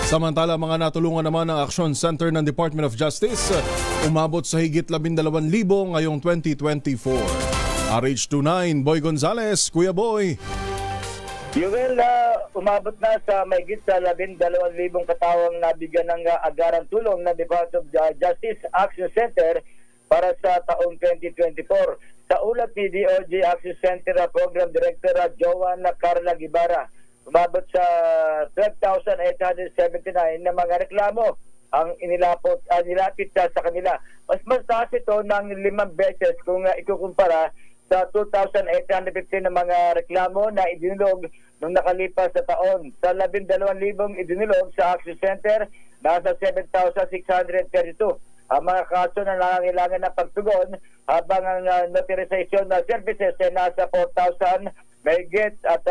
Samantala, mga natulungan naman ng Action Center ng Department of Justice umabot sa higit 12,000 ngayong 2024. RH29, Boy Gonzales, Kuya Boy. Yuel, umabot na sa mahigit sa 12,000 katawang nabigyan ng agarang tulong ng Department of Justice Action Center para sa taong 2024. Sa ulat ni DOJ Action Center Program Director Joan Carla Guevara, umabot sa 12,879 na mga reklamo ang nilapit sa kanila. Mas taas ito ng 5 beses kung ikukumpara sa 2,815 na mga reklamo na idinulog nung nakalipas sa taon. Sa 12,000 idinulog sa Action Center, nasa 7,632. Ang mga kaso na nangangailangan ng pagtugon, habang ang notarization na services ay nasa 4,000 mahigit at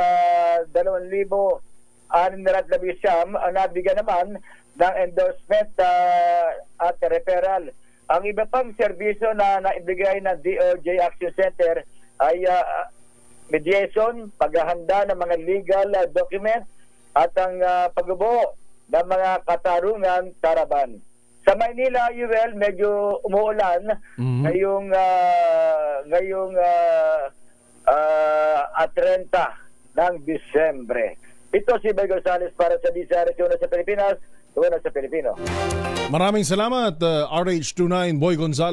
2,619 ang nabigyan naman ng endorsement at referral. Ang iba pang serbisyo na naibigay ng DOJ Action Center ay mediation, paghahanda ng mga legal documents at ang pagbubuo ng mga katarungan taraban. Sa Maynila, UL, medyo umuulan ngayong 30 ng Disyembre. Ito si Boy Gonzales para sa DCRS sa Pilipinas, una sa Pilipino. Maraming salamat, RH29 Boy Gonzales.